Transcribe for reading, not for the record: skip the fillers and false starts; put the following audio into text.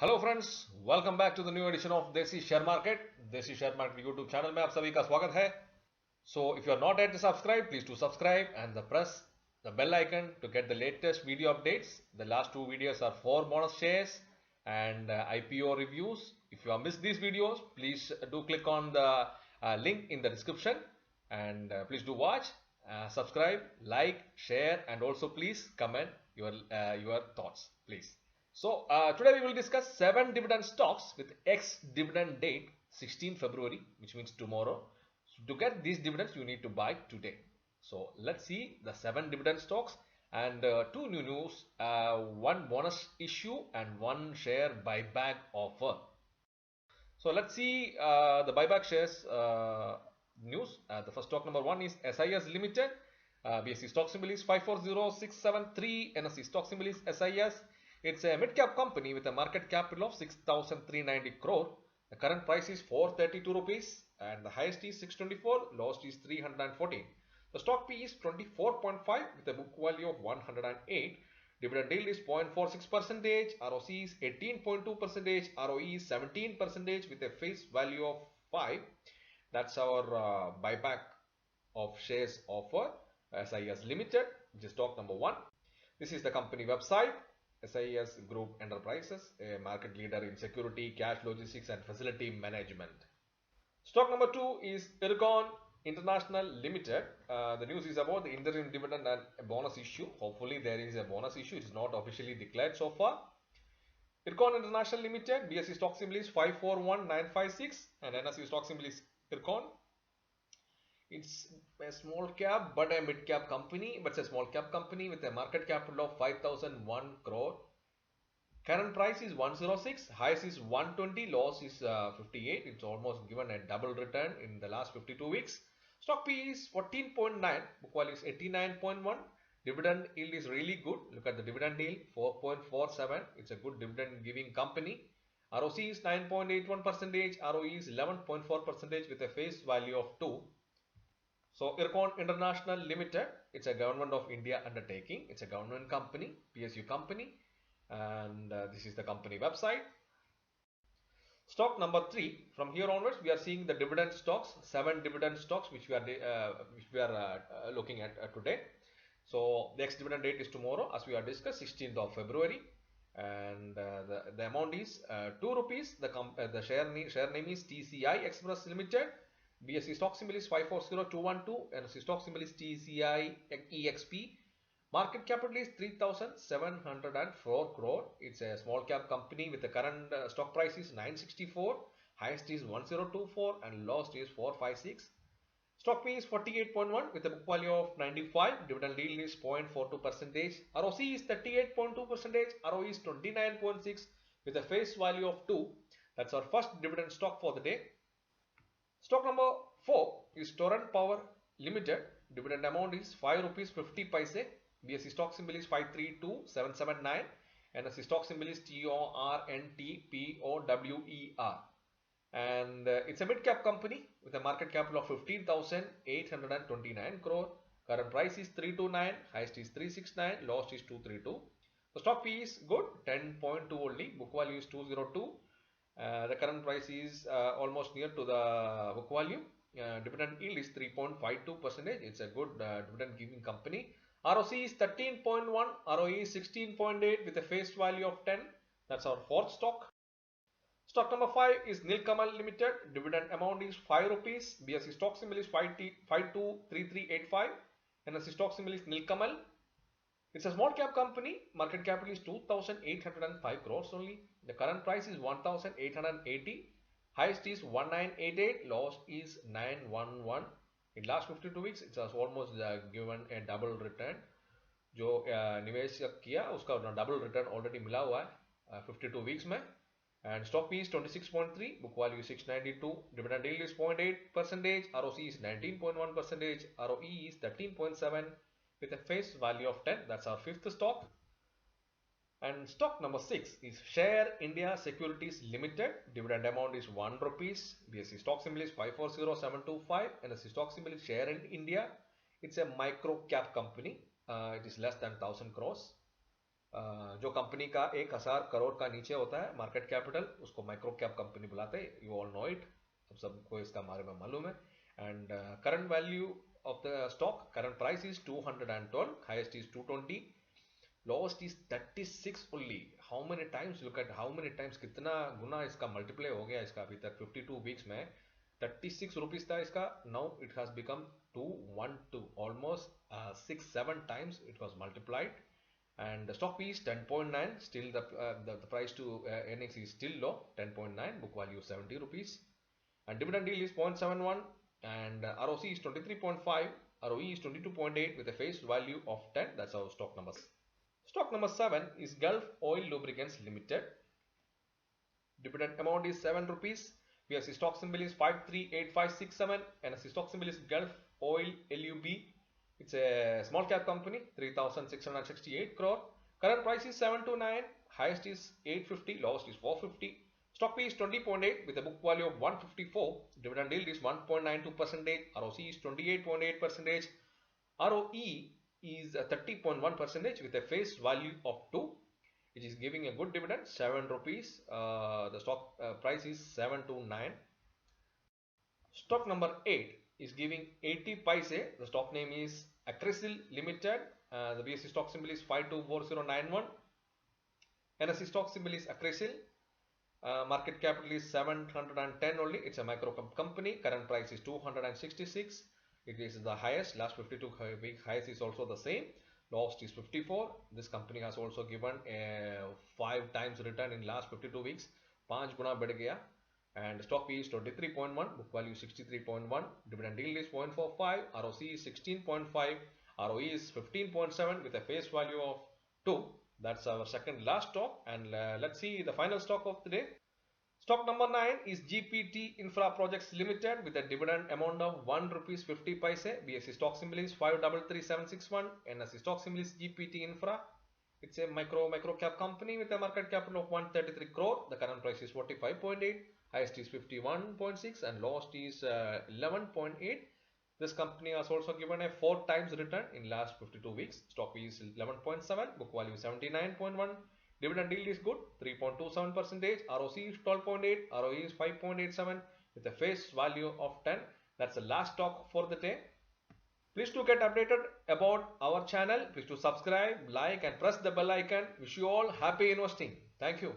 Hello friends, welcome back to the new edition of desi share market. Desi share market YouTube channel में आप सभी का स्वागत है। So if you are not at subscribe, please to subscribe and press the bell icon to get the latest video updates. The last two videos are for bonus shares and IPO reviews. If you have missed these videos, please do click on the link in the description and please do watch, subscribe, like, share, and also please comment your thoughts, please. So today we will discuss 7 dividend stocks with ex-dividend date 16 February, which means tomorrow. So to get these dividends, you need to buy today. So let's see the 7 dividend stocks and 2 new news, 1 bonus issue and 1 share buyback offer. So let's see the buyback shares news. The first stock number 1 is SIS Limited. BSE stock symbol is 540673. NSE stock symbol is SIS. It's a mid-cap company with a market capital of 6,390 crore. The current price is 432 rupees and the highest is 624, lowest is 314. The stock P is 24.5 with a book value of 108. Dividend yield is 0.46%, ROC is 18.2%, ROE is 17% with a face value of 5. That's our buyback of shares offer SIS Limited, which is stock number 1. This is the company website. SIS Group Enterprises, a market leader in security, cash logistics and facility management. Stock number 2 is Ircon International Limited. The news is about the interim dividend and a bonus issue. Hopefully there is a bonus issue. It is not officially declared so far. Ircon International Limited, BSE stock symbol is 541956 and NSE stock symbol is Ircon. It's a small cap but a mid cap company, but it's a small cap company with a market capital of 5001 crore. Current price is 106, highest is 120, loss is 58. It's almost given a double return in the last 52 weeks. Stock P is 14.9, book value is 89.1. Dividend yield is really good. Look at the dividend yield, 4.47. It's a good dividend giving company. ROC is 9.81%, ROE is 11.4% with a face value of 2. So Ircon International Limited, it's a government of India undertaking. It's a government company, PSU company, and this is the company website. Stock number 3, from here onwards we are seeing the dividend stocks, 7 dividend stocks which we are looking at today. So the ex-dividend date is tomorrow, as we are discussed, 16th of February, and the amount is 2 rupees. The share name is TCI Express Limited. BSE stock symbol is 540212 and NSE stock symbol is TCI EXP. Market capital is 3,704 crore. It's a small cap company with the current stock price is 964, highest is 1024 and lowest is 456. Stock P is 48.1 with a book value of 95. Dividend yield is 0.42%. ROC is 38.2%. ROE is 29.6 with a face value of 2. That's our first dividend stock for the day. Stock number 4 is Torrent Power Limited. Dividend amount is 5 rupees 50 paise. BSE stock symbol is 532779. NSE stock symbol is TORNTPOWER. And it's a mid-cap company with a market capital of 15,829 crore. Current price is 329, highest is 369, lowest is 232. The stock P is good, 10.2 only. Book value is 202. The current price is almost near to the book value. Dividend yield is 3.52%. It's a good dividend giving company. ROC is 13.1, ROE is 16.8 with a face value of 10. That's our fourth stock. Stock number 5 is Nilkamal Limited. Dividend amount is 5 rupees. BSE stock symbol is 523385. NSE stock symbol is Nilkamal. It's a small cap company. Market capital is 2,805 crores only. The current price is 1,880. Highest is 1988. Lowest is 911. In last 52 weeks, it has almost given a double return. जो निवेश किया उसका double return already मिला हुआ है 52 weeks में. And stock P is 26.3, book value is 692, dividend yield is 0.8%, ROC is 19.1%, ROE is 13.7 with a face value of 10. That's our fifth stock. And stock number 6 is Share India Securities Limited. Dividend amount is 1 rupees. BSE stock symbol is 540725. NSE stock symbol is Share in India. It's a micro cap company. It is less than 1000 crores. जो company का 1,000 करोड़ का नीचे होता है market capital, उसको micro cap company बुलाते हैं. You all know it, अब सबको इसका बारे में मालूम है. And current value of the stock, current price is 212, highest is 220, lowest is 36 only. How many times, look at how many times, कितना गुना इसका मल्टीप्लाई हो गया इसका अभी तक 52 वीक्स में. 36 रुपीज था इसका, now it has become 212, almost 6-7 times it was multiplied. And the stock P is 10.9, still the price to earnings is still low, 10.9, book value 70 rupees. And dividend yield is 0.71, and ROC is 23.5, ROE is 22.8 with a face value of 10. That's our stock number. Stock number 7 is Gulf Oil Lubricants Limited. Dividend amount is 7 rupees. BSE stock symbol is 538567, NSE stock symbol is Gulf Oil LUB. It's a small cap company, 3668 crore. Current price is 729, highest is 850, lowest is 450. Stock P is 20.8 with a book value of 154. Dividend yield is 1.92%. ROC is 28.8%. ROE is 30.1% with a face value of 2. It is giving a good dividend, 7 rupees. The stock price is 729. Stock number 8 is giving 80 paise. The stock name is Acrysil Limited. The BSE stock symbol is 524091. NSE stock symbol is Acrysil. Market capital is 710 only. It's a micro company. Current price is 266. It is the highest. Last 52 week highest is also the same. Lowest is 54. This company has also given a 5 times return in last 52 weeks. 5 गुना बढ़ गया. And stock P is 23.1, book value 63.1, dividend yield is 0.45, ROC is 16.5, ROE is 15.7 with a face value of 2. That's our second last stock, and let's see the final stock of the day. Stock number 9 is GPT Infra Projects Limited with a dividend amount of 1 rupees 50 paise. BSE stock symbol is 533761, NSE stock symbol is GPT Infra. It's a micro cap company with a market capital of 133 crore. The current price is 45.8, highest is 51.6, and lowest is 11.8. This company has also given a 4 times return in last 52 weeks. Stock is 11.7, book value 79.1. Dividend yield is good, 3.27%. ROC is 12.8, ROE is 5.87 with a face value of 10. That's the last stock for the day. Please to get updated about our channel. Please to subscribe, like, and press the bell icon. Wish you all happy investing. Thank you.